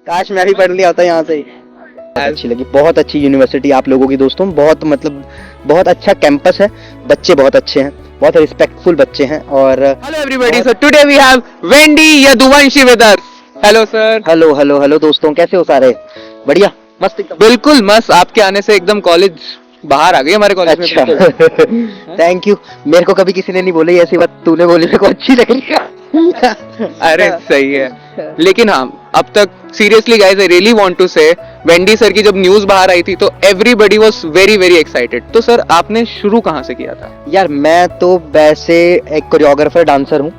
काश मैं भी पढ़ लिया होता यहाँ से। अच्छी लगी, बहुत अच्छी यूनिवर्सिटी आप लोगों की दोस्तों, बहुत मतलब बहुत अच्छा कैंपस है, बच्चे बहुत अच्छे हैं, बहुत रिस्पेक्टफुल बच्चे हैं। और hello everybody, so today we have Wendy Yaduvanshi with us. Hello sir. Hello hello hello दोस्तों, कैसे हो सारे? बढ़िया, मस्त एकदम। बिल्कुल मस्त, आपके आने से एकदम कॉलेज बाहर आ गई हमारे कॉलेज अच्छा में। Thank you. मेरे को कभी किसी ने नहीं बोली ऐसी बात, तूने बोली मेरे को अच्छी लगी। अरे सही है, लेकिन हाँ अब तक seriously guys I really want to say, Wendy sir की जब न्यूज बाहर आई थी तो everybody was very very excited. तो सर आपने शुरू कहाँ से किया था? यार मैं तो वैसे एक कोरियोग्राफर डांसर हूँ,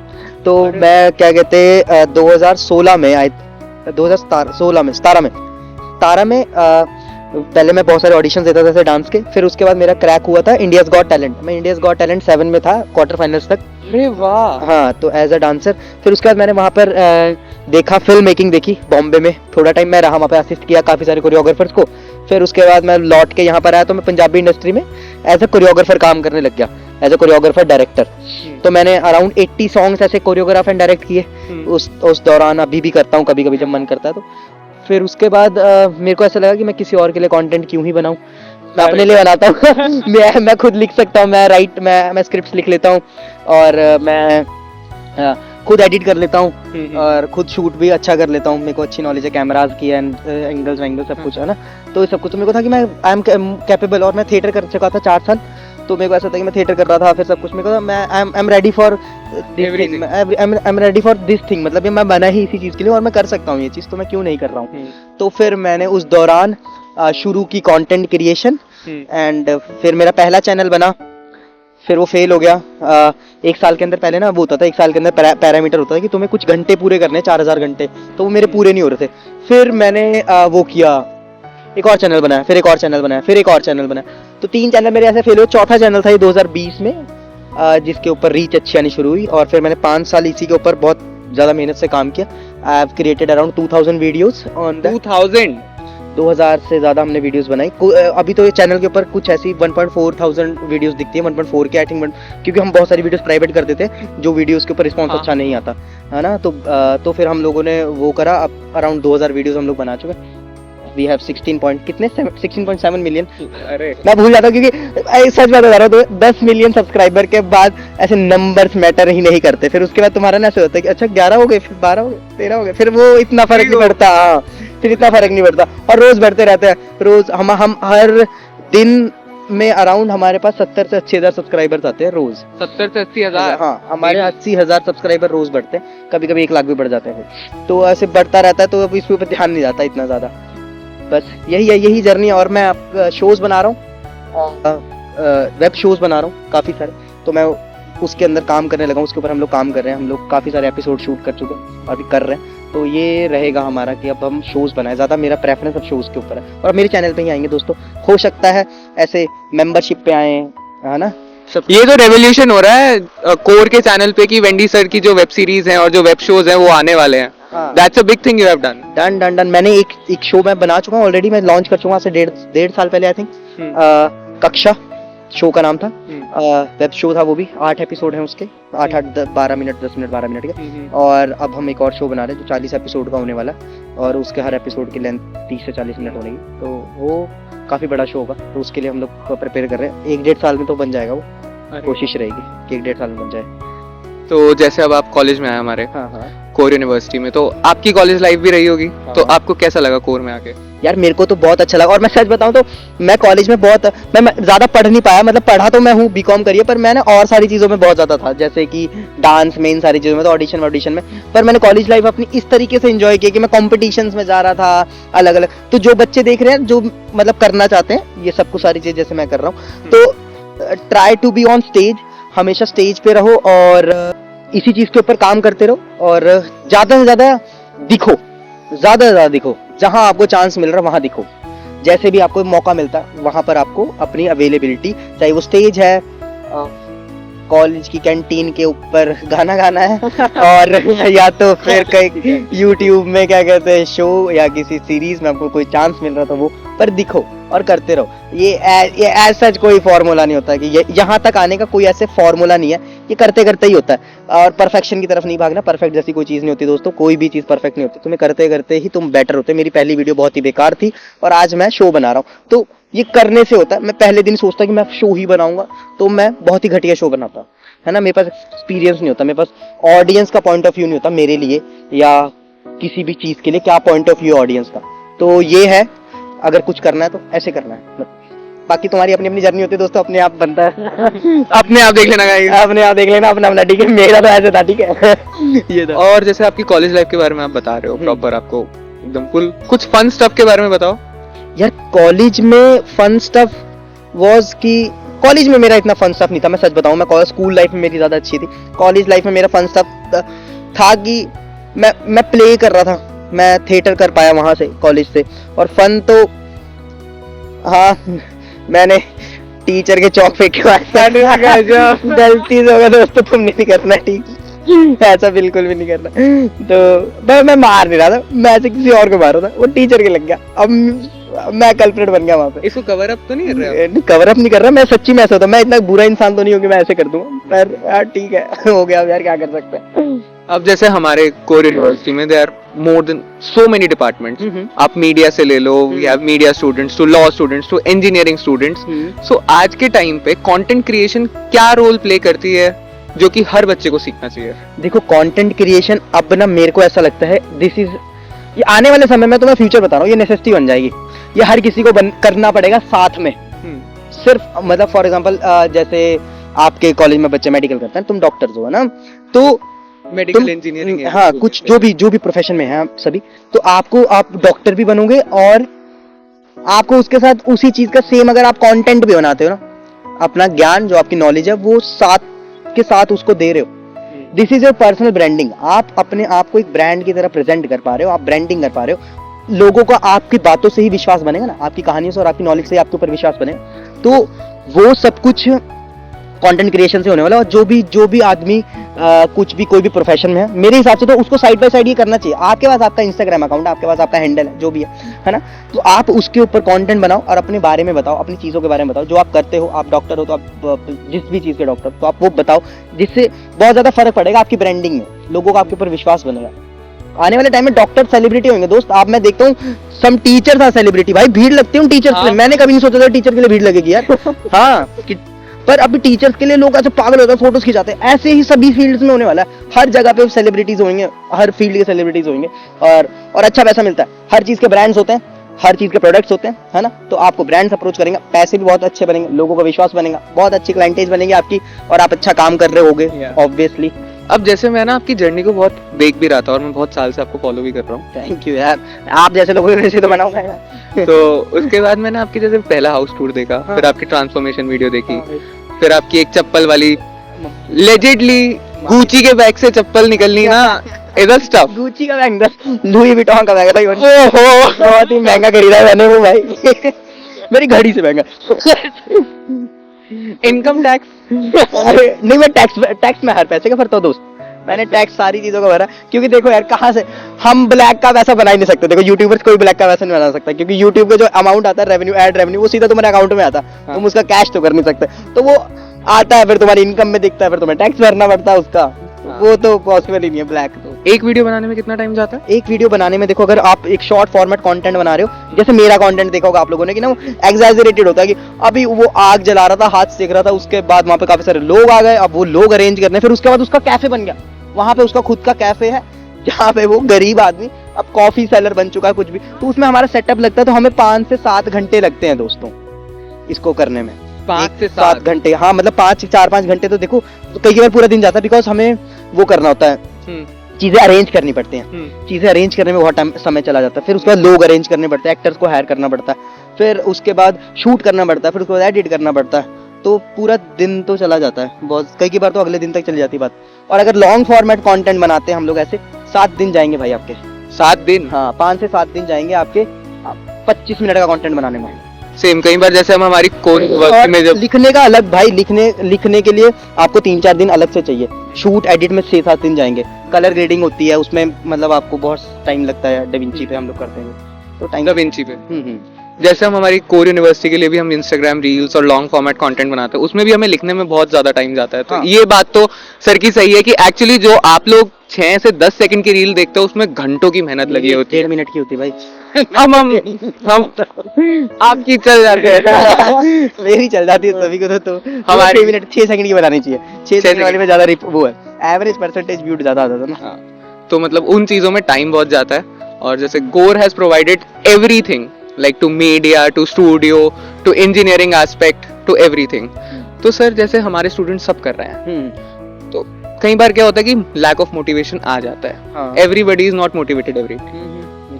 तो मैं क्या कहते 2016 में 2016 में 17 में पहले मैं बहुत सारे ऑडिशन देता था डांस के, फिर उसके बाद मेरा क्रैक हुआ था इंडियाज गॉट टैलेंट। मैं इंडियाज गॉट टैलेंट 7 में था, क्वार्टर फाइनल्स तक। अरे वाह। हाँ, तो एज अ डांसर फिर उसके बाद मैंने वहाँ पर देखा, फिल्म मेकिंग देखी बॉम्बे में, थोड़ा टाइम मैं रहा वहाँ पे, असिस्ट किया काफ़ी सारे कोरियोग्राफर्स को। फिर उसके बाद मैं लौट के यहाँ पर आया, तो मैं पंजाबी इंडस्ट्री में एज अ कोरियोग्राफर काम करने लग गया, एज अ कोरियोग्राफर डायरेक्टर। तो मैंने अराउंड 80 सॉन्ग्स ऐसे कोरियोग्राफ एंड डायरेक्ट किए उस दौरान, अभी भी करता हूँ कभी कभी जब मन करता है तो। फिर उसके बाद मेरे को ऐसा लगा कि मैं किसी और के लिए कंटेंट क्यों ही बनाऊं, मैं अपने लिए बनाता हूँ। मैं खुद लिख सकता हूँ, मैं स्क्रिप्ट्स लिख लेता हूँ, और मैं खुद एडिट कर लेता हूँ, और खुद शूट भी अच्छा कर लेता हूँ। मेरे को अच्छी नॉलेज है कैमराज की, एंगल्स सब कुछ है ना, तो सब कुछ। तो मेरे को था कि मैं आई एम कैपेबल, और मैं थिएटर कर चुका था 4 साल, तो मेरे को ऐसा था कि मैं थिएटर कर रहा था, फिर सब कुछ मेरे को मैं I am ready for this thing, मतलब ये मैं बना ही इसी चीज़ के लिए, और मैं कर सकता हूँ ये चीज़, तो मैं क्यों नहीं कर रहा हूँ। तो फिर मैंने उस दौरान शुरू की कंटेंट क्रिएशन, एंड फिर मेरा पहला चैनल बना, फिर वो फेल हो गया। 1 साल के अंदर, पहले ना वो होता था 1 साल के अंदर पैरामीटर होता है कि तुम्हें कुछ घंटे पूरे करने, 4000 घंटे, तो वो मेरे पूरे नहीं हो रहे थे। फिर मैंने वो किया, एक और चैनल बनाया, फिर एक और चैनल बनाया, फिर एक और चैनल बनाया, तो 3 चैनल मेरे ऐसे फेल हुए। चौथा चैनल था ये 2020 में, जिसके ऊपर रीच अच्छी आनी शुरू हुई, और फिर मैंने 5 साल इसी के ऊपर बहुत ज़्यादा मेहनत से काम किया। I have created around 2000 videos on 2000 से ज़्यादा हमने वीडियोस बनाई। अभी तो ये चैनल के ऊपर कुछ ऐसी 1.4 वीडियोस दिखती है, 1.4 के आई थिंक, क्योंकि हम बहुत सारी वीडियोस प्राइवेट कर देते हैं जो वीडियोस के ऊपर रिस्पॉन्स अच्छा नहीं आता है ना, तो फिर हम लोगों ने वो करा, अब अराउंड 2000 वीडियोस हम लोग बना चुके हैं। We have 16.7 million. अरे मैं भूल जाता हूँ, क्योंकि सच बात बता रहा हूँ, 10 मिलियन सब्सक्राइबर के बाद ऐसे नंबर्स मैटर ही नहीं करते। फिर उसके बाद तुम्हारा ना ऐसे होता है कि अच्छा 11 हो गए, फिर 12 हो गए, 13 हो गए, फिर वो इतना फर्क नहीं पड़ता। फिर इतना फर्क नहीं पड़ता, और रोज बढ़ते रहते हैं। रोज हम हर दिन में अराउंड हमारे पास 70 से 80,000 सब्सक्राइबर्स आते हैं रोज। 70 से 80,000? हाँ, हमारे 80,000 सब्सक्राइबर रोज बढ़ते हैं, कभी कभी 1 लाख भी बढ़ जाते हैं, तो ऐसे बढ़ता रहता है, तो अब इसके ऊपर ध्यान नहीं जाता इतना ज्यादा। बस यही है, यही जर्नी है। और मैं आप शोज बना रहा हूँ, वेब शोज बना रहा हूँ काफी सारे, तो मैं उसके अंदर काम करने लगा हूँ, उसके ऊपर हम लोग काम कर रहे हैं। हम लोग काफी सारे एपिसोड शूट कर चुके हैं और अभी कर रहे हैं, तो ये रहेगा हमारा कि अब हम शोज बनाए। ज़्यादा मेरा प्रेफरेंस अब शोज के ऊपर है, और मेरे चैनल पे ही आएंगे दोस्तों, हो सकता है ऐसे मेंबरशिप पे आए, है ना। ये जो रेवोल्यूशन हो रहा है कोर के चैनल पे कि वेंडी सर की जो वेब सीरीज हैं और जो वेब शोज हैं वो आने वाले हैं, that's a big thing you have done. मैंने एक शो मैं बना चुका हूँ ऑलरेडी, मैं लॉन्च कर चुका हूँ 1.5 साल पहले आई थिंक। कक्षा शो का नाम था, वेब शो था, वो भी 8 एपिसोड हैं उसके, 12 मिनट 10 मिनट 12 मिनट के। और अब हम एक और शो बना रहे हैं जो 40 एपिसोड का होने वाला, और उसके हर एपिसोड की लेंथ 30 से 40 मिनट होगी, तो वो काफ़ी बड़ा शो होगा, तो उसके लिए हम लोग प्रिपेयर कर रहे हैं। 1-1.5 साल में तो बन जाएगा वो, कोशिश रहेगी कि 1-1.5 साल में बन जाए। तो जैसे अब आप कॉलेज में आए हमारे कोर यूनिवर्सिटी में, तो आपकी कॉलेज लाइफ भी रही होगी, तो आपको कैसा लगा कोर में आके? यार मेरे को तो बहुत अच्छा लगा, और मैं सच बताऊं तो मैं कॉलेज में बहुत मैं ज़्यादा पढ़ नहीं पाया, मतलब पढ़ा तो मैं हूँ बीकॉम करिए, पर मैंने और सारी चीज़ों में बहुत ज़्यादा था, जैसे कि डांस में, इन सारी चीज़ों में, तो ऑडिशन में। पर मैंने कॉलेज लाइफ अपनी इस तरीके से एंजॉय किया कि मैं कॉम्पिटिशन्स में जा रहा था अलग अलग। तो जो बच्चे देख रहे हैं, जो मतलब करना चाहते हैं ये सब कुछ सारी चीज़ जैसे मैं कर रहा हूँ, तो try to be on stage, हमेशा स्टेज पे रहो, और इसी चीज़ के ऊपर काम करते रहो, और ज़्यादा से ज़्यादा दिखो, ज़्यादा से ज़्यादा दिखो, जहाँ आपको चांस मिल रहा है वहाँ दिखो, जैसे भी आपको मौका मिलता है वहाँ पर आपको अपनी अवेलेबिलिटी, चाहे वो स्टेज है, कॉलेज की कैंटीन के ऊपर गाना गाना है और या तो फिर कहीं यूट्यूब में क्या कहते हैं शो या किसी सीरीज में आपको कोई चांस मिल रहा था वो पर दिखो और करते रहो। ये एज सच कोई फॉर्मूला नहीं होता कि यहाँ तक आने का कोई ऐसे फॉर्मूला नहीं है, ये करते करते ही होता है और परफेक्शन की तरफ नहीं भागना। परफेक्ट जैसी कोई चीज़ नहीं होती दोस्तों, कोई भी चीज़ परफेक्ट नहीं होती, तुम्हें करते करते ही तुम बेटर होते। मेरी पहली वीडियो बहुत ही बेकार थी और आज मैं शो बना रहा हूँ, तो ये करने से होता है। मैं पहले दिन सोचता कि मैं शो ही बनाऊंगा तो मैं बहुत ही घटिया शो बनाता, है ना। मेरे पास एक्सपीरियंस नहीं होता, मेरे पास ऑडियंस का पॉइंट ऑफ व्यू नहीं होता मेरे लिए या किसी भी चीज़ के लिए क्या पॉइंट ऑफ व्यू ऑडियंस का। तो ये है, अगर कुछ करना है तो ऐसे करना है, बाकी तुम्हारी अपनी अपनी जर्नी होती है दोस्तों, अपने आप बनता है अपने आप देख लेना गाइस, अपने आप देख लेना अपना अपना, ठीक है। मेरा तो ऐसे था, ठीक है ये था। और जैसे आपकी कॉलेज लाइफ के बारे में आप बता रहे हो प्रॉपर, आपको एकदम फुल कुछ फन स्टफ के बारे में बताओ यार। कॉलेज में फन स्टफ वाज कि कॉलेज में मेरा इतना फन स्टफ नहीं था, मैं सच बताऊं। मैं स्कूल लाइफ में मेरी ज्यादा अच्छी थी, कॉलेज लाइफ में मेरा फन स्टफ था कि मैं प्ले कर रहा था, मैं थिएटर कर पाया वहां से कॉलेज से। और फन तो हाँ, मैंने टीचर के चौक फेंके गलती से होगा दोस्तों, तुमने नहीं करना, ठीक ऐसा बिल्कुल भी नहीं करना। तो मैं मार नहीं रहा था, मैं ऐसे किसी और को मार रहा था, वो टीचर के लग गया। अब मैं कल्प्रिट बन गया वहां पे। इसको कवर अप तो नहीं कर रहे हो? कवर अप नहीं कर रहा, मैं सच्ची में ऐसा होता। मैं इतना बुरा इंसान तो नहीं हूँ कि मैं ऐसे कर दूंगा, पर यार ठीक है हो गया, यार क्या कर सकते हैं। अब जैसे हमारे कोर यूनिवर्सिटी में there more than so many departments, आप मीडिया से ले लो या media students to law students to engineering students. So आज के टाइम पे कंटेंट क्रिएशन क्या रोल प्ले करती है जो कि हर बच्चे को सीखना चाहिए? देखो कंटेंट क्रिएशन अब ना मेरे को ऐसा लगता है दिस इज, ये आने वाले समय में तो मैं फ्यूचर बता रहा हूँ, ये नेसेसिटी बन जाएगी, ये हर किसी को करना पड़ेगा साथ में। सिर्फ मतलब फॉर एग्जांपल जैसे आपके कॉलेज में बच्चे मेडिकल करते हैं, तुम डॉक्टर्स हो ना, तो मेडिकल इंजीनियरिंग, हाँ कुछ जो भी प्रोफेशन में है सभी, तो आप डॉक्टर भी बनोगे और आपको उसके साथ उसी चीज का सेम अगर आप कंटेंट भी बनाते हो ना, अपना ज्ञान जो आपकी नॉलेज है वो साथ के साथ उसको दे रहे हो, this is your personal branding. आप अपने आप को एक ब्रांड की तरह प्रेजेंट कर पा रहे हो, आप ब्रांडिंग कर पा रहे हो। लोगों का आपकी बातों से ही विश्वास बनेगा ना, आपकी कहानियों से और आपकी नॉलेज से आपके ऊपर विश्वास बनेगा, तो वो सब कुछ कंटेंट क्रिएशन से होने वाला है। और जो भी आदमी कुछ भी कोई भी प्रोफेशन में है, मेरे हिसाब से तो उसको साइड बाय साइड ये करना चाहिए। आपके पास आपका इंस्टाग्राम अकाउंट है, आपके पास आपका हैंडल है, जो भी है ना, तो आप उसके ऊपर कंटेंट बनाओ और अपने बारे में बताओ, अपनी चीजों के बारे में बताओ, जो आप करते हो। आप डॉक्टर हो तो आप जिस भी चीज के डॉक्टर तो आप वो बताओ, जिससे बहुत ज्यादा फर्क पड़ेगा आपकी ब्रांडिंग में, लोगों का आपके ऊपर विश्वास बनेगा। आने वाले टाइम में डॉक्टर सेलिब्रिटी होंगे दोस्त। आप मैं देखता हूँ सम टीचर्स आर सेलिब्रिटी, भाई भीड़ लगती है उन टीचर्स के लिए। मैंने कभी नहीं सोचा था टीचर के लिए भीड़ लगेगी यार हाँ, पर अभी टीचर्स के लिए लोग ऐसे पागल होते हैं, फोटोज खिंचाते हैं। ऐसे ही सभी फील्ड्स में होने वाला है, हर जगह पे सेलिब्रिटीज होंगे, हर फील्ड के सेलिब्रिटीज होंगे और अच्छा पैसा मिलता है। हर चीज के ब्रांड्स होते हैं, हर चीज के प्रोडक्ट्स होते हैं, है ना, तो आपको ब्रांड्स अप्रोच करेंगे, पैसे भी बहुत अच्छे बनेंगे, लोगों का विश्वास बनेगा, बहुत अच्छी क्लाइंटेज बनेगी आपकी और आप अच्छा काम कर रहे होगे ऑब्वियसली। अब जैसे मैं ना आपकी जर्नी को बहुत देख भी रहा था और मैं बहुत साल से आपको फॉलो भी कर रहा हूँ। थैंक यू यार, आप जैसे लोगों की वजह से तो बनाऊंगा यार तो उसके बाद मैंने आपकी जैसे पहला हाउस टूर देखा, फिर आपकी ट्रांसफॉर्मेशन वीडियो देखी, फिर आपकी एक चप्पल वाली लेजिटली गुची के बैग से चप्पल निकलनी ना, इधर स्टफ गुची का बैग, लुई विटॉन का बैग था, ओहो बहुत ही महंगा खरीदा मैंने वो भाई मेरी घड़ी से महंगा इनकम टैक्स नहीं, मैं टैक्स में हर पैसे का भरता हूँ दोस्त। मैंने टैक्स सारी चीजों का भरा, क्योंकि देखो यार कहाँ से हम ब्लैक का पैसा बना ही नहीं सकते। देखो यूट्यूबर्स कोई ब्लैक का पैसा नहीं बना सकता, क्योंकि यूट्यूब का जो अमाउंट आता है रेवेन्यू, एड रेवेन्यू, वो सीधा तुम्हारे अकाउंट में आता है। तुम उसका कैश तो कर नहीं सकते, तो वो आता है फिर तुम्हारी इनकम में दिखता है, फिर तुम्हें टैक्स भरना पड़ता है उसका। वो तो पॉसिबल ही नहीं है ब्लैक। तो एक वीडियो बनाने में कितना टाइम जाता है? एक वीडियो बनाने में देखो, अगर आप एक शॉर्ट फॉर्मेट कंटेंट बना रहे हो, जैसे मेरा कंटेंट देखा होगा आप लोगों ने कि ना, वो एग्जैजरेटेड होता है कि अभी वो आग जला रहा था, हाथ सेक रहा था, उसके बाद वहां पे काफी सारे लोग आ गए, अब वो लोग अरेंज करने, फिर उसके बाद उसका कैफे बन गया, वहां पे उसका खुद का कैफे है जहाँ पे वो गरीब आदमी अब कॉफी सेलर बन चुका है कुछ भी, तो उसमें हमारा सेटअप लगता है, तो हमें 5 से 7 घंटे लगते हैं दोस्तों इसको करने में। 5 से 7 घंटे, हाँ मतलब 4-5 घंटे तो देखो, तो कई बार पूरा दिन जाता है, बिकॉज हमें वो करना होता है, चीजें अरेंज करनी पड़ती हैं, चीजें अरेंज करने में बहुत टाइम समय चला जाता है, फिर उसके बाद लोग अरेंज करने पड़ते हैं, एक्टर्स को हायर करना पड़ता है, फिर उसके बाद शूट करना पड़ता है, फिर उसके बाद एडिट करना पड़ता है, तो पूरा दिन तो चला जाता है बहुत, कई बार तो अगले दिन तक चली जाती बात। और अगर लॉन्ग फॉर्मेट कंटेंट बनाते हैं हम लोग ऐसे, 7 दिन जाएंगे भाई आपके। 7 दिन? हाँ 5 से 7 दिन जाएंगे आपके 25 मिनट का कंटेंट बनाने में। सेम कई बार जैसे हम हमारी कोर वर्क और में जब लिखने का अलग भाई, लिखने के लिए आपको 3-4 दिन अलग से चाहिए, शूट एडिट में 6-7 दिन जाएंगे, कलर ग्रेडिंग होती है उसमें मतलब आपको बहुत टाइम लगता है, डेविंची पे हम लोग करते हैं तो टाइम। दा विंची पे जैसे हम हमारी कोर यूनिवर्सिटी के लिए भी हम इंस्टाग्राम रील्स और लॉन्ग फॉर्मेट कंटेंट बनाते हैं, उसमें भी हमें लिखने में बहुत ज्यादा टाइम जाता है। तो हाँ। ये बात तो सर की सही है कि एक्चुअली जो आप लोग 6 से 10 सेकंड की रील देखते हो उसमें घंटों की मेहनत लगी होती है। 1.5 मिनट की होती है भाई। हम आपकी चल जाते हैं। मेरी चल जाती है सभी को, तो हमारी 6 मिनट 6 सेकंड की बनानी चाहिए, 6 सेकंड वाले में ज्यादा वो है, एवरेज परसेंटेज व्यू ज्यादा आता था ना। हाँ, तो मतलब उन चीजों में टाइम बहुत जाता है। और जैसे core has provided everything like to media, to studio, to engineering aspect, to everything. तो सर जैसे हमारे स्टूडेंट सब कर रहे हैं, तो कई बार क्या होता है कि लैक ऑफ मोटिवेशन आ जाता है, everybody is not motivated every,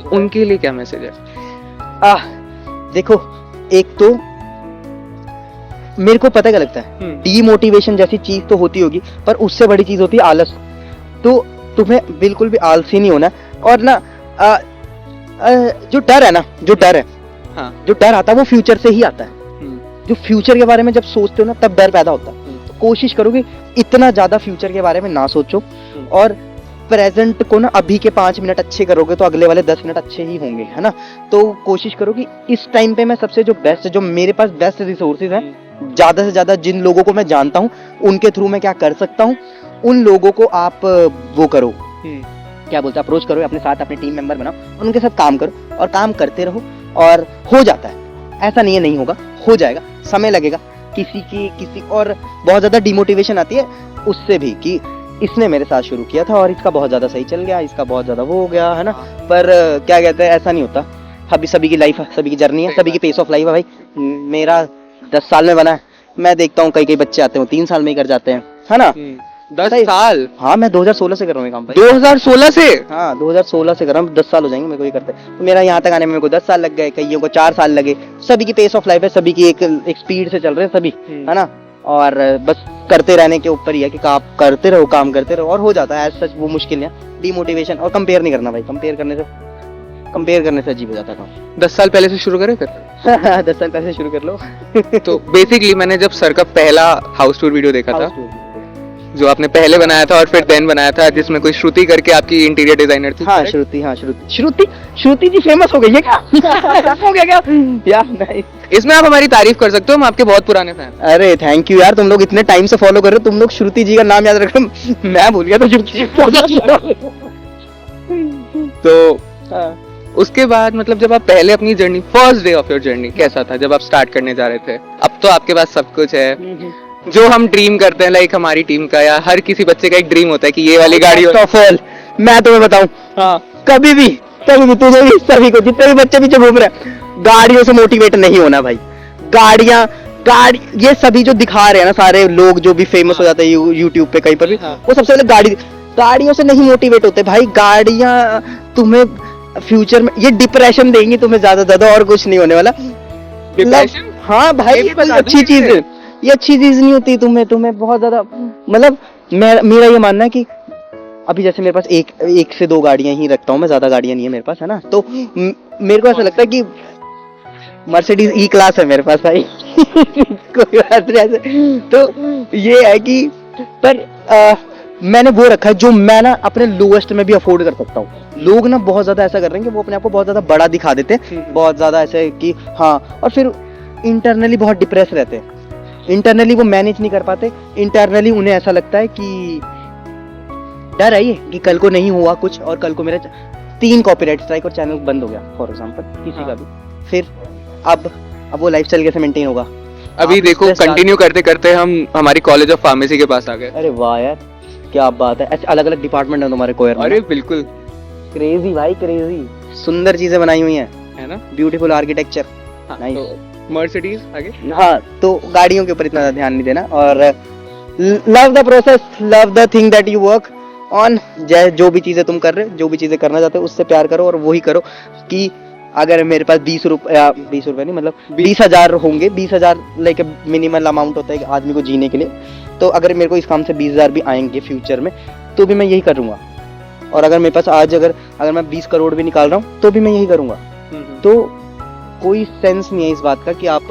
उनके लिए क्या मैसेज है? देखो, एक तो मेरे को पता क्या लगता है, डीमोटिवेशन जैसी चीज तो होती होगी, पर उससे बड़ी चीज होती है आलस। तो तुम्हें बिल्कुल भी आलसी नहीं होना, और ना जो डर है ना, जो डर है, जो डर आता है वो फ्यूचर से ही आता है। जो फ्यूचर के बारे में जब सोचते हो ना तब डर पैदा होता है। तो कोशिश करो कि इतना ज्यादा फ्यूचर के बारे में ना सोचो, और प्रेजेंट को ना अभी के 5 मिनट अच्छे करोगे तो अगले वाले 10 मिनट अच्छे ही होंगे, है ना। तो कोशिश करो कि इस टाइम पे मैं सबसे जो बेस्ट, जो मेरे पास बेस्ट रिसोर्सेज हैं, ज्यादा से ज्यादा जिन लोगों को मैं जानता हूँ उनके थ्रू मैं क्या कर सकता हूँ, उन लोगों को आप वो करो, क्या बोलते हैं, अप्रोच करो, अपने साथ अपने टीम मेंबर बनाओ, उनके साथ काम करो और काम करते रहो, और हो जाता है। ऐसा नहीं है नहीं होगा, हो जाएगा, समय लगेगा। किसी और बहुत ज्यादा डिमोटिवेशन आती है उससे भी, कि इसने मेरे साथ शुरू किया था और इसका बहुत ज्यादा सही चल गया, इसका बहुत ज्यादा वो हो गया, है ना। पर क्या कहते हैं, ऐसा नहीं होता। अभी सभी की लाइफ है, सभी की जर्नी है, सभी की पेस ऑफ लाइफ है भाई। मेरा 10 साल में बना है, मैं देखता हूँ कई बच्चे आते हैं 3 साल में ही कर जाते हैं, है ना। 10 साल? हाँ, मैं 2016 से कर रहा हूँ ये काम भाई। 2016 से? हाँ, 2016 से कर रहा हूँ, 10 साल हो जाएंगे मेरे को ये करते। तो मेरा यहाँ तक आने में मेरे को 10 साल लग गए, कईयों को 4 साल लगे। सभी की पेस ऑफ लाइफ है, सभी की एक स्पीड से चल रहे हैं सभी, है ना। और बस करते रहने के ऊपर ही है कि आप करते रहो, काम करते रहो, और हो जाता है। एज सच वो मुश्किल है, डिमोटिवेशन और कंपेयर नहीं करना भाई। कंपेयर करने से अजीब हो जाता है काम। 10 साल पहले से शुरू करें फिर? 10 साल पहले से शुरू कर लो। तो बेसिकली मैंने जब सर का पहला हाउस टूर वीडियो देखा था, जो आपने पहले बनाया था और फिर देन बनाया था, जिसमें कोई श्रुति करके आपकी इंटीरियर डिजाइनर थी। हाँ, श्रुति जी फेमस हो गई है क्या? हो गया क्या? यार नहीं, इसमें आप हमारी तारीफ कर सकते हो, हम आपके बहुत पुराने फैन। अरे थैंक यू यार, तुम लोग इतने टाइम से फॉलो कर रहे हो, तुम लोग श्रुति जी का नाम याद रख रहे हो, मैं भूल गया तो श्रुति तो उसके बाद मतलब जब आप पहले अपनी journey, first day of your journey कैसा था जब आप स्टार्ट करने जा रहे थे? अब तो आपके पास सब कुछ है जो हम ड्रीम करते हैं, लाइक हमारी टीम का या हर किसी बच्चे का एक ड्रीम होता है कि ये वाली गाड़ी हो। मैं तुम्हें बताऊं, कभी भी तुझे भी, सभी को, जितने भी बच्चे पीछे घूम रहे हैं, गाड़ियों से मोटिवेट नहीं होना भाई। गाड़ी ये सभी जो दिखा रहे हैं ना, सारे लोग जो भी फेमस हो जाते हैं यूट्यूब पे कहीं पर भी, वो सबसे पहले गाड़ियों से नहीं मोटिवेट होते भाई। गाड़ियां तुम्हें फ्यूचर में ये डिप्रेशन देंगी तुम्हें ज्यादा, और कुछ नहीं होने वाला। डिप्रेशन? हाँ भाई, ये अच्छी चीज है, ये अच्छी चीज नहीं होती। तुम्हें बहुत ज्यादा, मतलब मेरा ये मानना है कि अभी जैसे मेरे पास एक से 2 गाड़ियां ही रखता हूँ मैं, ज्यादा गाड़ियां नहीं है मेरे पास, है ना। तो मेरे को ऐसा लगता है कि मर्सिडीज ई क्लास है मेरे पास भाई। कोई बात नहीं ऐसे। तो ये है कि पर मैंने वो रखा है जो मैं ना अपने लोएस्ट में भी अफोर्ड कर सकता हूँ। लोग ना बहुत ज्यादा ऐसा कर रहे हैं कि वो अपने आप को बहुत ज्यादा बड़ा दिखा देते हैं, बहुत ज्यादा ऐसे कि हाँ, और फिर इंटरनली बहुत डिप्रेस रहते हैं। इंटरनली वो मैनेज नहीं कर पाते। इंटरनली उन्हें ऐसा लगता है कि डर है ये कि कल को नहीं हुआ कुछ, और कल को मेरा 3 कॉपीराइट स्ट्राइक और चैनल बंद हो गया फॉर एग्जांपल, किसी का भी, फिर अब वो लाइफस्टाइल कैसे मेंटेन होगा? अभी देखो, कंटिन्यू करते करते हम हमारी कॉलेज ऑफ फार्मेसी के पास आ गए। अरे वाह यार, क्या बात है। ऐसे अलग अलग डिपार्टमेंट है तुम्हारे कोयर में। अरे बिल्कुल क्रेजी भाई, क्रेजी। सुंदर चीजें बनाई हुई हैं, है ना, ब्यूटीफुल आर्किटेक्चर। नाइस। मर्सिडीज आगे। हाँ, तो गाड़ियों के ऊपर इतना ध्यान नहीं देना, और love the process, love the thing that you work on. जो भी चीजें तुम कर रहे हो, जो भी चीजें करना चाहते हो, उससे प्यार करो, और वही करो। कि अगर मेरे पास 20 रुपए नहीं, मतलब 20,000 होंगे, 20,000 लाइक मिनिमल अमाउंट होता है आदमी को जीने के लिए, तो अगर मेरे को इस काम से 20,000 भी आएंगे फ्यूचर में, तो भी मैं यही करूंगा। और अगर मेरे पास आज अगर मैं 20 करोड़ भी निकाल रहा हूँ तो भी मैं यही करूंगा। तो कोई सेंस नहीं है इस बात का कि आप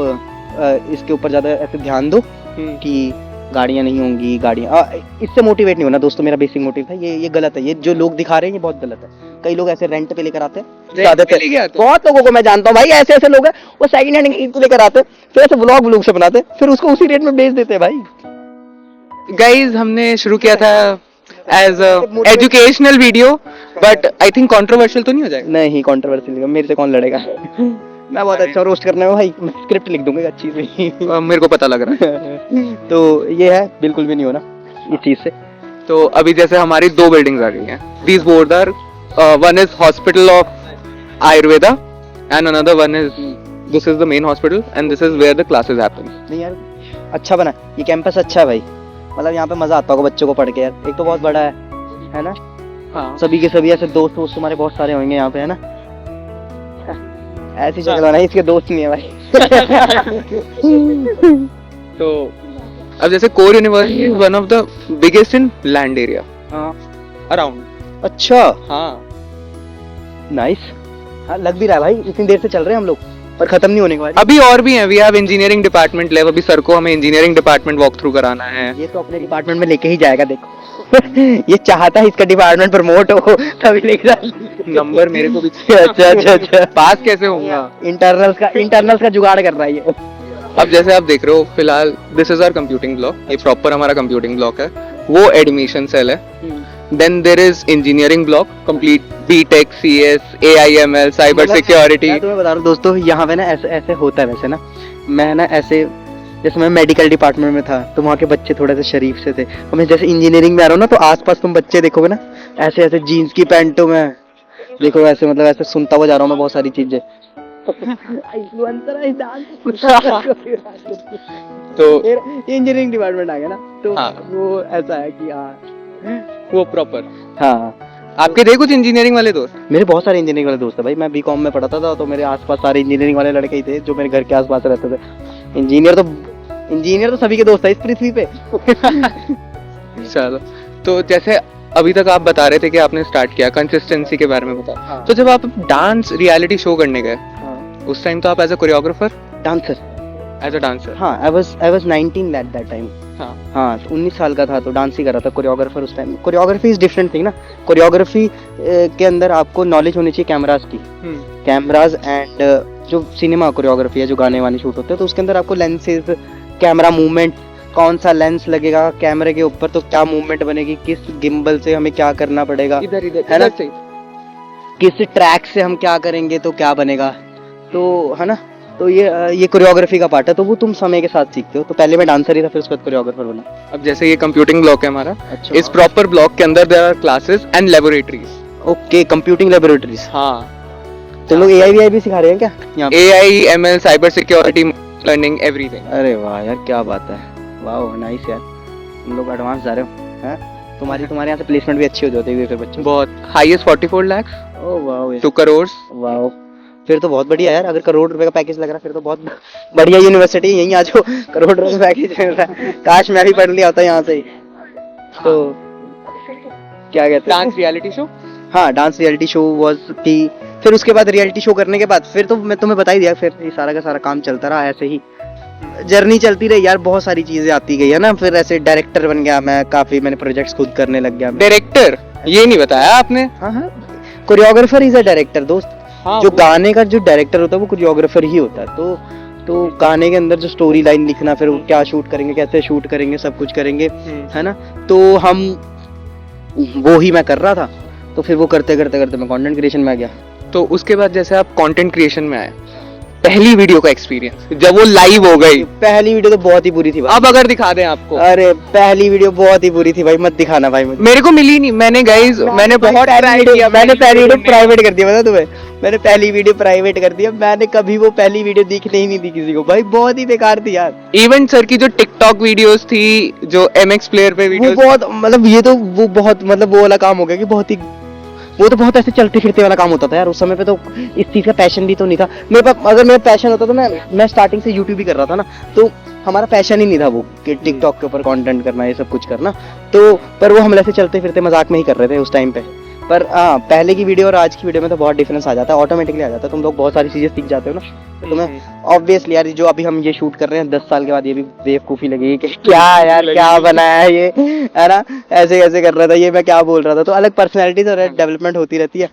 इसके ऊपर ज़्यादा ऐसे ध्यान दो कि गाड़ियाँ नहीं होंगी, गाड़ियाँ इससे मोटिवेट नहीं होना दोस्तों। मेरा बेसिक मोटिव था ये गलत है। ये जो लोग दिखा रहे हैं ये बहुत गलत है। कई लोग ऐसे रेंट पे लेकर आते हैं, ज़्यादातर बहुत लोगों को मैं जानता हूँ भाई, ऐसे ऐसे लोग हैं वो सेकंड हैंड को लेकर आते हैं, फिर ऐसे व्लॉग से बनाते हैं, फिर उसको उसी रेट में बेच देते हैं भाई। गाइज हमने शुरू किया था as educational video, but I think controversial तो नहीं हो जाएगा? नहीं, कंट्रोवर्सी मेरे से कौन लड़ेगा। मैं बहुत अच्छा रोस्ट करने में भाई, मैं स्क्रिप्ट लिख दूंगा अच्छी सी। मेरे को पता लग रहा है। तो ये है, बिल्कुल भी नहीं होना इस चीज से। तो अभी जैसे हमारी 2 बिल्डिंग्स आ गई हैं, these both are one is hospital of Ayurveda and another one is this is the main hospital and this is where the classes happen. नहीं यार, अच्छा बना ये कैंपस, अच्छा है भाई। मतलब यहाँ पे मजा आता होगा बच्चों को पढ़ के यार। एक तो बहुत बड़ा है ना? हाँ। सभी के सभी ऐसे दोस्त तुम्हारे बहुत सारे होंगे यहाँ पे, है ना? ऐसी जगह बनाई, इसके दोस्त नहीं है भाई। तो अब जैसे core university is one of the biggest in land area around. अच्छा, हाँ नाइस। हाँ, लग भी रहा है भाई, इतनी देर से चल रहे हैं हम लोग पर खत्म नहीं होने के बाद। अभी और भी हैं, वी हैव इंजीनियरिंग डिपार्टमेंट लेव। अभी सर को हमें इंजीनियरिंग डिपार्टमेंट वॉक थ्रू कराना है। ये तो अपने डिपार्टमेंट में लेके ही जाएगा, देखो। ये चाहता है इसका डिपार्टमेंट प्रमोट हो तभी लेके नंबर मेरे को भी अच्छा पास कैसे होगा? इंटरनल्स का जुगाड़ कर रहा है ये। अब जैसे आप देख रहे हो फिलहाल this is our computing block, ये प्रॉपर हमारा कंप्यूटिंग ब्लॉक है, वो एडमिशन सेल है। Then there is engineering block, complete BTech, CS, AIML, cyber security. मैं तुम्हें बता रहा हूँ दोस्तों, यहाँ पे ना ऐसे ऐसे होता है वैसे ना। मैं ना ऐसे, जैसे मैं मेडिकल डिपार्टमेंट में था तो वहाँ के बच्चे थोड़े से शरीफ से थे, और मैं जैसे इंजीनियरिंग में आ रहा हूँ ना, तो आसपास तुम बच्चे देखोगे ना ऐसे ऐसे जीन्स की पैंटों में, देखो ऐसे, मतलब ऐसे सुनता हुआ जा रहा हूँ मैं बहुत सारी चीजें। तो इंजीनियरिंग डिपार्टमेंट आ गया ना, तो हाँ। वो ऐसा है कि हाँ, वो प्रॉपर। हाँ। आपके थे कुछ इंजीनियरिंग वाले दोस्त? मेरे बहुत सारे इंजीनियरिंग वाले दोस्त हैं भाई। मैं बीकॉम में पढ़ाता था तो मेरे आसपास सारे इंजीनियरिंग वाले लड़के ही थे जो मेरे घर के आसपास रहते थे। इंजीनियर तो सभी के दोस्त है इस पृथ्वी पे। चलो, तो जैसे अभी तक आप बता रहे थे कि आपने स्टार्ट किया, कंसिस्टेंसी के बारे में बता। हाँ। तो जब आप डांस रियलिटी शो करने गए, हाँ। उस टाइम तो आप as a choreographer, dancer, as a dancer? हाँ, I was 19 at that time. हाँ, तो 19 साल का था तो डांस ही कर रहा था। कोरियोग्राफर उस time, choreography is different thing ना। कोरियोग्राफी के अंदर आपको नॉलेज होनी चाहिए कैमरास की, कैमरास एंड जो सिनेमा कोरियोग्राफी है, जो गाने वाने शूट होते हैं, तो उसके अंदर आपको लेंसेज, कैमरा मूवमेंट, कौन सा लेंस लगेगा कैमरे के ऊपर तो क्या मूवमेंट बनेगी, किस गिम्बल से हमें क्या करना पड़ेगा, इधर है ना, किस ट्रैक से हम क्या करेंगे तो क्या बनेगा, तो है ना। तो ये कोरियोग्राफी का पार्ट है, तो वो तुम समय के साथ सीखते हो। तो पहले मैं डांसर ही था, फिर उसके बाद कोरियोग्राफर बना। अब जैसे ये कंप्यूटिंग ब्लॉक है हमारा, अच्छा, इस प्रॉपर ब्लॉक के अंदर there are classes and laboratories. Okay, computing laboratories. हाँ, तो लोग एआई भी सिखा रहे हैं क्या यहाँ पे? AI, ML, cyber security, learning, everything. अरे वाह यार, क्या बात है, वाह नाइस यार, तुम लोग एडवांस जा रहे हो, हैं? तुम्हारे यहाँ से प्लेसमेंट भी अच्छी हो जाती है फिर बच्चों। बहुत हाईएस्ट 44 लाख, ओह वाह, 2 करोड़। वाह, फिर तो बहुत बढ़िया यार। अगर करोड़ रुपए का पैकेज लग रहा है फिर तो बहुत बढ़िया यूनिवर्सिटी, यहीं आ जाओ, करोड़ रुपए का पैकेज मिल रहा है। काश मैं भी पढ़ लिया होता यहाँ से ही। तो क्या कहते हैं, डांस रियलिटी शो? हाँ, डांस रियलिटी शो वाज की। फिर उसके बाद रियलिटी शो करने के बाद फिर तो मैं तुम्हें बता ही दिया, फिर ये सारा का सारा काम चलता रहा, ऐसे ही जर्नी चलती रही यार। बहुत सारी चीजें आती गई है ना। फिर ऐसे डायरेक्टर बन गया मैं, काफी मैंने प्रोजेक्ट्स खुद करने लग गया। डायरेक्टर, ये नहीं बताया आपने? हाँ हाँ, कोरियोग्राफर इज अ डायरेक्टर दोस्त। हाँ, जो गाने का जो डायरेक्टर होता है वो कोरियोग्राफर ही होता है। तो गाने के अंदर जो स्टोरी लाइन लिखना, फिर वो क्या शूट करेंगे, कैसे शूट करेंगे, सब कुछ करेंगे, है ना। तो हम वो ही मैं कर रहा था। तो फिर वो करते करते करते मैं कंटेंट क्रिएशन में आ गया। तो उसके बाद जैसे आप कंटेंट क्रिएशन में आए, पहली वीडियो का एक्सपीरियंस जब वो लाइव हो गई। पहली वीडियो तो बहुत ही बुरी थी भाई। अब अगर दिखा दें आपको? अरे पहली वीडियो बहुत ही बुरी थी भाई, मत दिखाना भाई मुझे। मेरे को मिली नहीं। मैंने गाइस, मैंने बहुत ट्राई किया। मैंने पहली वीडियो प्राइवेट कर दिया, पता तुम्हें? मैंने पहली वीडियो प्राइवेट कर दिया। मैंने कभी वो पहली वीडियो दिखने ही नहीं दी किसी को भाई, बहुत ही बेकार थी यार। इवन सर की जो टिकटॉक वीडियोस थी, जो MX प्लेयर पे वो वीडियोस, बहुत, मतलब ये तो वो बहुत, मतलब वो वाला काम हो गया कि बहुत ही, वो तो बहुत ऐसे चलते फिरते वाला काम होता था यार। उस समय पे तो इस चीज का पैशन भी तो नहीं था मेरे पास। अगर मेरा पैशन होता तो मैं स्टार्टिंग से यूट्यूब ही कर रहा था ना। तो हमारा पैशन ही नहीं था वो कि टिकटॉक के ऊपर कंटेंट करना, ये सब कुछ करना। तो पर वो हम ऐसे चलते फिरते मजाक में ही कर रहे थे उस टाइम पे। पर हाँ, पहले की वीडियो और आज की वीडियो में तो बहुत डिफरेंस आ जाता है, ऑटोमेटिकली आ जाता है। तुम लोग बहुत सारी चीजें सीख जाते हो ना, तो तुम्हें ऑब्वियसली यार जो अभी हम ये शूट कर रहे हैं 10 साल के बाद ये भी बेवकूफी लगेगी कि क्या यार क्या बनाया है ये, है ना, ऐसे ऐसे कर रहा था ये, मैं क्या बोल रहा था। तो अलग पर्सनैलिटीज और डेवलपमेंट होती रहती है,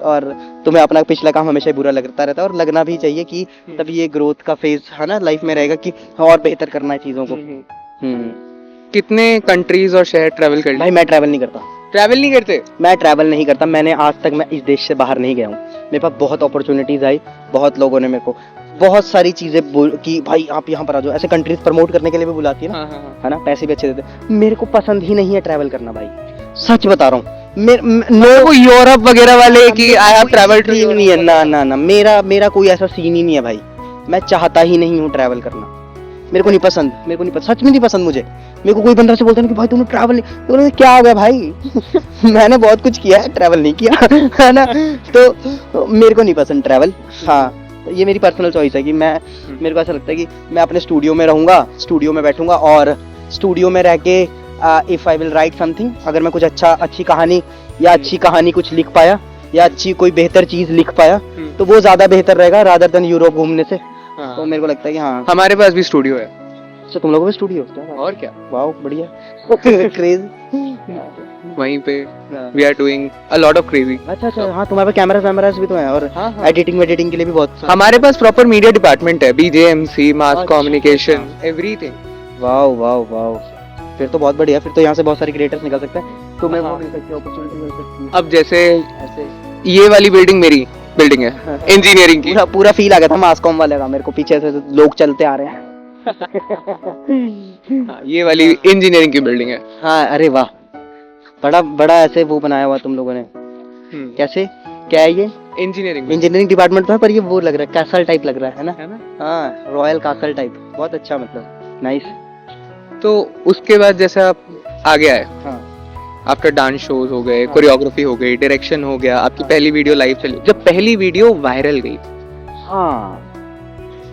और तुम्हें अपना पिछला काम हमेशा बुरा लगता रहता है, और लगना भी चाहिए कि तब ये ग्रोथ का फेज है ना लाइफ में रहेगा कि और बेहतर करना है चीजों को। कितने कंट्रीज और शहर ट्रैवल कर लिए? भाई मैं ट्रैवल नहीं करता, ट्रैवल नहीं करते? मैं ट्रैवल नहीं करता। मैंने आज तक मैं इस देश से बाहर नहीं गया हूँ। मेरे पास बहुत अपॉर्चुनिटीज आई, बहुत लोगों ने मेरे को बहुत सारी चीजें बोल कि भाई आप यहाँ पर आ जाओ, ऐसे कंट्रीज प्रमोट करने के लिए भी बुलाती है ना, है ना, पैसे भी अच्छे देते हैं। मेरे को पसंद ही नहीं है ट्रैवल करना भाई, सच बता रहा हूँ। वो यूरोप वगैरह वाले कि आई हैव ट्रैवल टू नहीं है, ना ना ना, मेरा कोई ऐसा सीन ही नहीं है भाई। मैं चाहता ही नहीं हूँ ट्रैवल करना, मेरे को नहीं पसंद, मेरे को नहीं पसंद, सच में नहीं पसंद मुझे। मेरे को कोई बंदा से बोलता है कि भाई तुमने ट्रैवल नहीं, तो बोलते क्या हो गया भाई मैंने बहुत कुछ किया है, ट्रैवल नहीं किया है ना, तो मेरे को नहीं पसंद ट्रैवल। हाँ, तो ये मेरी पर्सनल चॉइस है कि मैं, मेरे को ऐसा लगता है कि मैं अपने स्टूडियो में रहूंगा, स्टूडियो में बैठूंगा, और स्टूडियो में रह के if I will write something, अगर मैं कुछ अच्छी कहानी या अच्छी कहानी कुछ लिख पाया या अच्छी कोई बेहतर चीज लिख पाया, तो वो ज्यादा बेहतर रहेगा रादर देन यूरोप घूमने से। तो मेरे को लगता है कि हाँ, हमारे पास भी स्टूडियो है। अच्छा, तुम लोगों में स्टूडियो है? और क्या, वाओ बढ़िया क्रेज वहीं पे we are doing a lot of crazy. अच्छा, हाँ, तुम्हारे पास कैमरास भी तो है, और एडिटिंग के लिए भी बहुत। हमारे पास प्रॉपर मीडिया डिपार्टमेंट है, BJMC, mass communication, everything. Wow wow wow, फिर तो बहुत बढ़िया, फिर तो यहाँ से बहुत सारे क्रिएटर्स निकल सकते हैं, तुम्हें वो मिल सकती है, अपॉर्चुनिटी मिल सकती है। अब जैसे ऐसे ये वाली बिल्डिंग मेरी बिल्डिंग है इंजीनियरिंग की, पूरा फील आ गया था मास कॉम वाले का, मेरे को पीछे से लोग चलते आ रहे हैं ये वाली इंजीनियरिंग की बिल्डिंग है। हाँ, अरे वाह, बड़ा ऐसे वो बनाया हुआ तुम लोगों ने। कैसे, क्या है ये? इंजीनियरिंग डिपार्टमेंट तो है, पर ये वो लग रहा है कैसल टाइप लग रहा है ना? हाँ, रॉयल कैसल टाइप, बहुत अच्छा, मतलब नाइस। तो उसके बाद जैसे आप आगे आए, हाँ, आफ्टर डांस शोज हो गए, कोरियोग्राफी हो गई, डायरेक्शन हो गया, आपकी पहली वीडियो लाइव चली। जब पहली वीडियो वायरल गई, हाँ,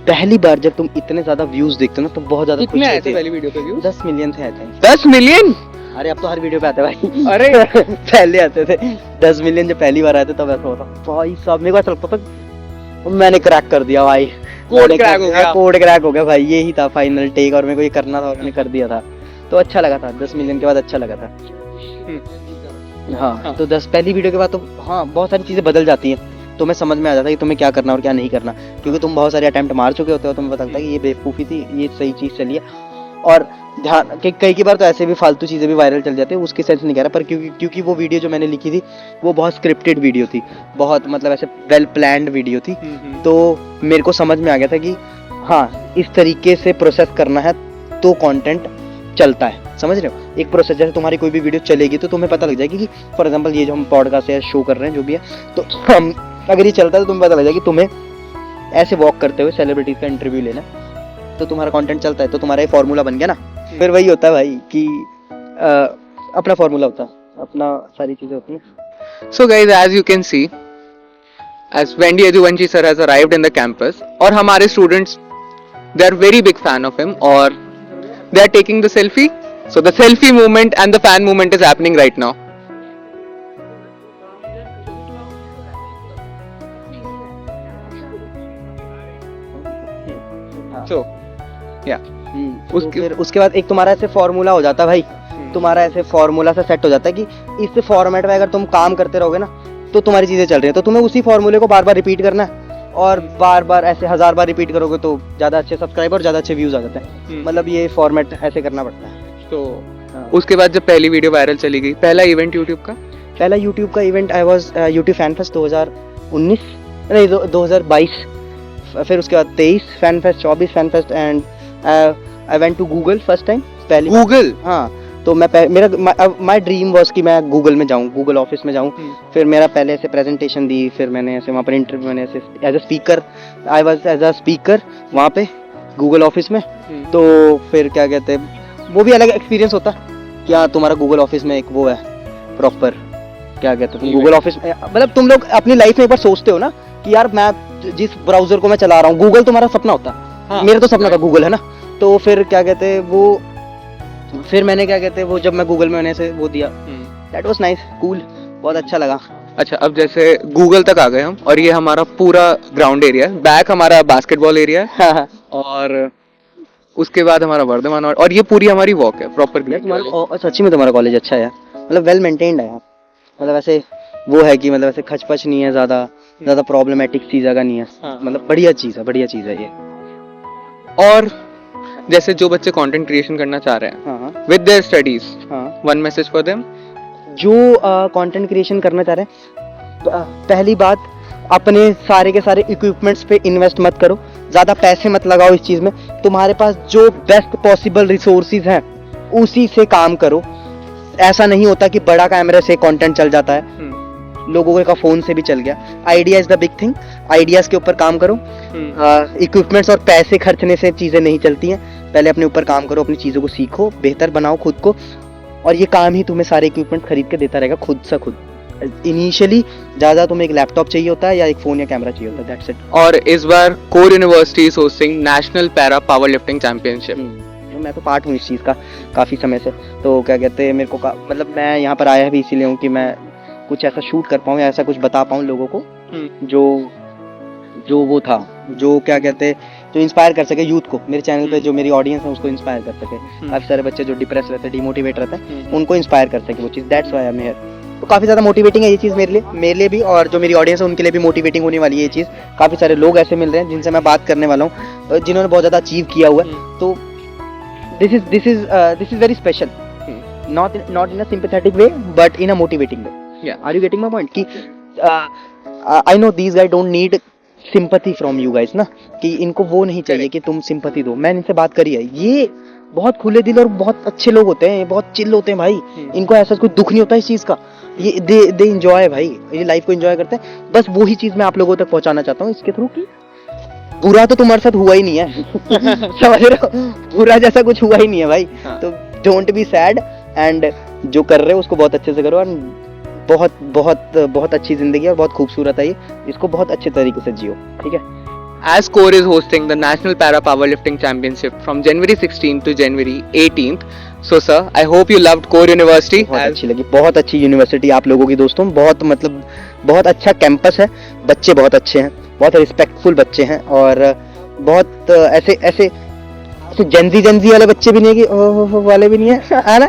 पहली बार जब तुम इतने ज्यादा व्यूज देखते हो ना, तो बहुत ज्यादा कितने आए थे पहली वीडियो पे व्यूज? 10 मिलियन थे, आई थिंक। 10 मिलियन? अरे अब तो हर वीडियो पे आते हैं भाई। अरे पहले आते थे 10 मिलियन, जब पहली बार आए थे तब ऐसा होता भाई साहब। मेरे को ऐसा लगता था मैंने क्रैक कर दिया भाई, कोड क्रैक हो गया, कोड क्रैक हो गया भाई, यही था फाइनल टेक, और मेरे को ये करना था और मैंने कर दिया था, तो अच्छा लगा था। 10 मिलियन के बाद अच्छा लगा था। हाँ, तो 10 पहली वीडियो के बाद तो हाँ, बहुत सारी चीजें बदल जाती हैं, तुम्हें समझ में आ जाता है कि तुम्हें क्या करना और क्या नहीं करना, क्योंकि तुम बहुत सारे अटेम्प्ट मार चुके होते हो, तुम्हें पता लगता है कि ये बेवकूफ़ी थी, ये सही चीज़ चली है। और ध्यान कई बार तो ऐसे भी फालतू चीज़ें भी वायरल चल जाती है, उसके सेंस नहीं कह रहा, पर क्योंकि वो वीडियो जो मैंने लिखी थी वो बहुत स्क्रिप्टेड वीडियो थी, बहुत मतलब ऐसे वेल प्लान्ड वीडियो थी, तो मेरे को समझ में आ गया था कि हाँ, इस तरीके से प्रोसेस करना है तो कंटेंट चलता है, समझ रहे हो? एक प्रोसेस, जैसे तुम्हारी कोई भी वीडियो चलेगी तो तुम्हें पता लग जाएगी कि फॉर एग्जांपल ये जो हम पॉडकास्ट या शो कर रहे हैं जो भी है, तो हम अगर ये चलता है तो तुम्हें पता लग जाएगा कि तुम्हें ऐसे वॉक करते हुए सेलिब्रिटीज का इंटरव्यू लेना, तो तुम्हारा कंटेंट चलता है, तो तुम्हारा ये फॉर्मूला बन गया ना। फिर वही होता है भाई कि अपना फॉर्मूला होता है, अपना सारी चीजें होती हैं। So guys, as you can see, as Wendy Ajuvanshi sir has arrived in the campus, और हमारे students, they are very big fan of him, और they are taking the selfie. So the selfie movement and the fan movement is happening right now. So yeah, उसके बाद एक तुम्हारा ऐसे formula हो जाता है भाई, तुम्हारा ऐसे फॉर्मूला से सेट हो जाता है कि इस फॉर्मेट में अगर तुम काम करते रहोगे ना तो तुम्हारी चीजें चल रही है, तो तुम्हें उसी फॉर्मूले को बार बार रिपीट करना है, और बार बार ऐसे 1000 बार रिपीट करोगे तो ज्यादा अच्छे सब्सक्राइबर, ज्यादा अच्छे व्यूज आ जाते हैं। मतलब ये फॉर्मेट ऐसे करना पड़ता है। तो उसके बाद जब पहली वीडियो वायरल चली गई, पहला इवेंट यूट्यूब का event I was YouTube fan fest 2019 नहीं 2022, फिर उसके बाद 23 fan fest, 24 fan fest, and I went to Google first time. पहले गूगल, हाँ, तो मैं मेरा माय ड्रीम वाज कि मैं गूगल में जाऊं, गूगल ऑफिस में जाऊं। फिर मेरा पहले ऐसे प्रेजेंटेशन दी, फिर मैंने ऐसे वहाँ पर इंटरव्यू, मैंने ऐसे as a speaker, I was as a speaker वहाँ पे गूगल ऑफिस में। तो फिर क्या कहते हैं, वो भी अलग एक्सपीरियंस होता है कि हाँ, तुम्हारा गूगल ऑफिस में एक वो है प्रॉपर, क्या कहते हैं, गूगल ऑफिस में, मतलब तुम लोग अपनी लाइफ में एक बार सोचते हो ना कि यार मैं जिस ब्राउजर को मैं चला रहा हूँ, गूगल तुम्हारा सपना होता है, मेरा तो सपना था गूगल, है ना। तो फिर क्या कहते हैं फिर मैंने क्या कहते हैं वो, जब मैं गूगल में मैंने ऐसे वो दिया, दैट वाज नाइस, कूल। बहुत अच्छा लगा। अच्छा, अब जैसे गूगल तक आ गए हम, और ये हमारा पूरा ग्राउंड एरिया है, बैक हमारा बास्केटबॉल एरिया है, हाँ हाँ। और उसके बाद हमारा वर्धमान, और ये पूरी हमारी वॉक है प्रॉपर। यार तुम्हारा सच्ची में तुम्हारा कॉलेज अच्छा है यार, मतलब वेल मेंटेन्ड है यार, मतलब ऐसे वो है कि मतलब ऐसे खचपच नहीं है, ज़्यादा प्रॉब्लमेटिक सी जगह नहीं है, हाँ। मतलब बढ़िया चीज़ है ये। और जैसे जो बच्चे कंटेंट क्रिएशन करना चाह रहे हैं हाँ हाँ विद देयर स्टडीज, हाँ। One message for them. जो कंटेंट क्रिएशन करना चाह रहे हैं, पहली बात, अपने सारे के सारे इक्विपमेंट्स पे इन्वेस्ट मत करो, ज़्यादा पैसे मत लगाओ इस चीज़ में। तुम्हारे पास जो बेस्ट पॉसिबल रिसोर्सेज हैं उसी से काम करो। ऐसा नहीं होता कि बड़ा कैमरे से कंटेंट चल जाता है, लोगों का फ़ोन से भी चल गया। Idea is the big thing, ideas के ऊपर काम करो। इक्विपमेंट्स और पैसे खर्चने से चीज़ें नहीं चलती हैं, पहले अपने ऊपर काम करो, अपनी चीज़ों को सीखो, बेहतर बनाओ खुद को, और ये काम ही तुम्हें सारे इक्विपमेंट खरीद के देता रहेगा खुद से खुद। इनिशियली ज़्यादा तुम्हें एक लैपटॉप चाहिए होता है या एक फ़ोन या कैमरा चाहिए होता है, दैट्स इट। और इस बार core university is hosting national para power lifting championship. मैं तो पार्ट हूँ इस चीज़ का काफ़ी समय से, तो क्या कहते हैं, मेरे को मतलब मैं यहाँ पर आया भी इसीलिए हूँ कि मैं कुछ ऐसा शूट कर पाऊँ या ऐसा कुछ बता पाऊँ लोगों को जो वो था, जो क्या कहते हैं, जो इंस्पायर कर सके यूथ को। मेरे चैनल पे जो मेरी ऑडियंस है उसको इंस्पायर कर सके। काफ़ी सारे बच्चे जो डिप्रेस रहते हैं, डिमोटिवेट रहते हैं, उनको इंस्पायर कर सके वो चीज़, that's why I am here. तो काफ़ी ज़्यादा मोटिवेटिंग है ये चीज़ मेरे लिए भी, और जो मेरी ऑडियंस है उनके लिए भी मोटिवेटिंग होने वाली है ये चीज़। काफ़ी सारे लोग ऐसे मिल रहे हैं जिनसे मैं बात करने वाला हूँ, जिन्होंने बहुत ज़्यादा अचीव किया हुआ है। तो this is very special, not in a sympathetic way but in a motivating way. Are you getting my point? कि I know these guys don't need sympathy from you guys ना, कि इनको वो नहीं चाहिए कि तुम सिंपैथी दो। मैंने इनसे बात करी है, ये बहुत खुले दिल और बहुत अच्छे लोग होते हैं, बहुत चिल होते हैं भाई। इनको ऐसा कोई दुख नहीं होता इस चीज का, ये दे एंजॉय भाई, ये लाइफ को एंजॉय करते हैं। बस वही चीज मैं आप लोगों तक पहुंचाना चाहता हूँ इसके थ्रू कि बुरा तो तुम्हारे साथ हुआ ही नहीं है समझ रहे हो, बुरा जैसा कुछ हुआ ही नहीं है भाई। हाँ। तो डोंट बी सैड, एंड जो कर रहे हो उसको बहुत अच्छे से करो, और बहुत बहुत बहुत अच्छी जिंदगी है और बहुत खूबसूरत है ये, इसको बहुत अच्छे तरीके से जियो, ठीक है। As Core is hosting the National Para Powerlifting Championship from January 16th to January 18th. So sir, I hope you loved Core University. बहुत अच्छी लगी, बहुत अच्छी यूनिवर्सिटी आप लोगों की दोस्तों, बहुत मतलब बहुत अच्छा कैंपस है, बच्चे बहुत अच्छे हैं, बहुत रिस्पेक्टफुल बच्चे हैं, और बहुत ऐसे जेंजी वाले बच्चे भी नहीं है कि ओह वाले भी नहीं है ना,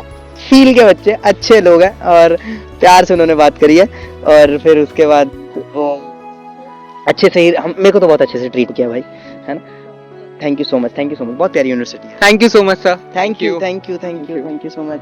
फील के बच्चे अच्छे लोग हैं, और प्यार से उन्होंने बात करी है, और फिर उसके बाद वो अच्छे से ही मेरे को तो बहुत अच्छे से ट्रीट किया भाई, है ना। थैंक यू सो मच, बहुत प्यारी यूनिवर्सिटी है। Thank you so much sir. Thank you so much.